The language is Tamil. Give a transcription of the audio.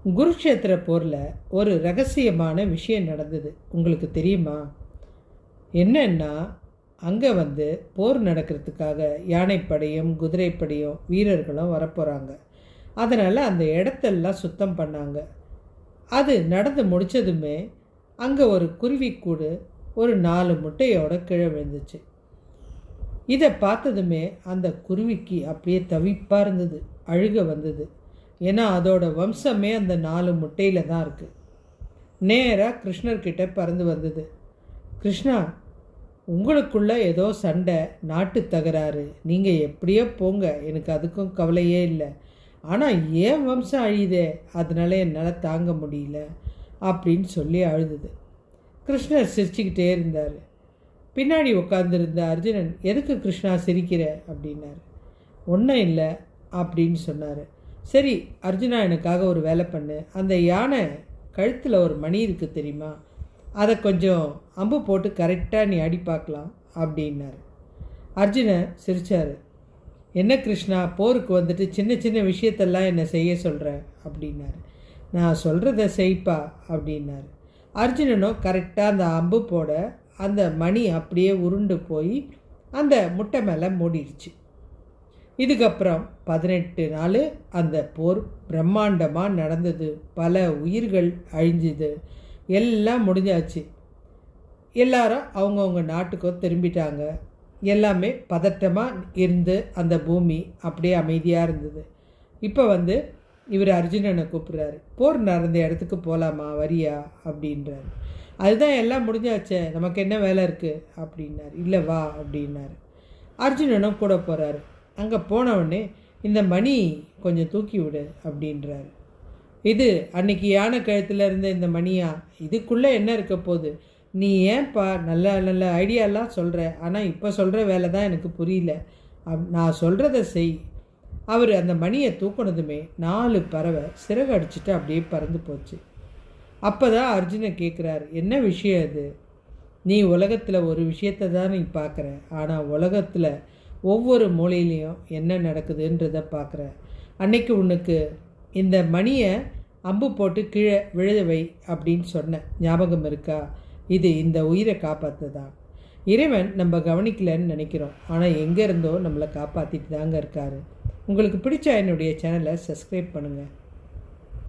குருக்ஷேத்திர போரில் ஒரு ரகசியமான விஷயம் நடந்தது. உங்களுக்கு தெரியுமா? என்னன்னா, அங்கே போர் நடக்கிறதுக்காக யானைப்படையும் குதிரைப்படையும் வீரர்களும் வரப்போகிறாங்க. அதனால் அந்த இடத்தெல்லாம் சுத்தம் பண்ணாங்க. அது நடந்து முடித்ததுமே அங்கே ஒரு குருவிக்கூடு ஒரு 4 முட்டையோட கீழே விழுந்துச்சு. இதை பார்த்ததுமே அந்த குருவிக்கு அப்படியே தவிப்பாக இருந்தது, அழுக வந்தது. ஏன்னா அதோட வம்சமே அந்த 4 முட்டையில் தான் இருக்குது. நேராக கிருஷ்ணர்கிட்ட பறந்து வந்தது. கிருஷ்ணா, உங்களுக்குள்ள ஏதோ சண்டை, நாட்டு தகராறு, நீங்கள் எப்படியோ போங்க, எனக்கு அதுக்கும் கவலையே இல்லை. ஆனால் ஏன் வம்சம் அழியுதே, அதனால என்னால் தாங்க முடியல அப்படின்னு சொல்லி அழுதுது. கிருஷ்ணர் சிரிச்சுக்கிட்டே இருந்தார். பின்னாடி உட்காந்துருந்த அர்ஜுனன், எதுக்கு கிருஷ்ணா சிரிக்கிற அப்படின்னாரு. ஒன்றும் இல்லை அப்படின்னு சொன்னார். சரி அர்ஜுனா, எனக்காக ஒரு வேலை பண்ணு. அந்த யானை கழுத்தில் ஒரு மணி இருக்குது தெரியுமா, அதை கொஞ்சம் அம்பு போட்டு கரெக்டாக நீ அடி பார்க்கலாம் அப்படின்னாரு. அர்ஜுனன் சிரித்தார். என்ன கிருஷ்ணா, போருக்கு சின்ன சின்ன விஷயத்தெல்லாம் என்னை செய்ய சொல்கிறேன் அப்படின்னாரு. நான் சொல்கிறத செய்ப்பா அப்படின்னாரு. அர்ஜுனனோ கரெக்டாக அந்த அம்பு போட அந்த மணி அப்படியே உருண்டு போய் அந்த முட்டை மேலே மூடிடுச்சு. இதுக்கப்புறம் 18 நாள் அந்த போர் பிரம்மாண்டமாக நடந்தது. பல உயிர்கள் அழிஞ்சுது. எல்லாம் முடிஞ்சாச்சு. எல்லாரும் அவங்கவுங்க நாட்டுக்கோ திரும்பிட்டாங்க. எல்லாமே பதட்டமாக இருந்து அந்த பூமி அப்படியே அமைதியாக இருந்தது. இப்போ இவர் அர்ஜுனனை கூப்பிட்றாரு. போர் நடந்த இடத்துக்கு போகலாமா, வரியா அப்படின்றாரு. அதுதான் எல்லாம் முடிஞ்சாச்சே, நமக்கு என்ன வேலை இருக்குது அப்படின்னாரு. இல்லை வா அப்படின்னாரு. அர்ஜுனனும் கூட போகிறாரு. அங்கே போனவுடனே இந்த மணி கொஞ்சம் தூக்கி விடு அப்படின்றாரு. இது அன்னைக்கு யானை கழுத்தில் இருந்த இந்த மணியா, இதுக்குள்ளே என்ன இருக்க போகுது, நீ ஏன்பா நல்ல நல்ல ஐடியாலாம் சொல்கிற, ஆனால் இப்போ சொல்கிற வேலை தான் எனக்கு புரியல, நான் சொல்கிறத செய். அவர் அந்த மணியை தூக்குனதுமே 4 பறவை சிறகு அடிச்சுட்டு அப்படியே பறந்து போச்சு. அப்போ தான் அர்ஜுனன் கேட்குறாரு, என்ன விஷயம் இது? நீ உலகத்தில் ஒரு விஷயத்தை தான் நீ பார்க்குற, ஆனால் உலகத்தில் ஒவ்வொரு மூலையிலையும் என்ன நடக்குதுன்றதை பார்க்குற. அன்னைக்கு உனக்கு இந்த மணியை அம்பு போட்டு கீழே விழுவை அப்படின்னு சொன்ன ஞாபகம் இருக்கா? இது இந்த உயிரை காப்பாற்றுதான். இறைவன் நம்ம கவனிக்கலன்னு நினைக்கிறோம், ஆனால் எங்கே இருந்தோ நம்மளை காப்பாற்றிட்டு தாங்க இருக்காரு. உங்களுக்கு பிடிச்ச என்னுடைய சேனலை சப்ஸ்கிரைப் பண்ணுங்கள்.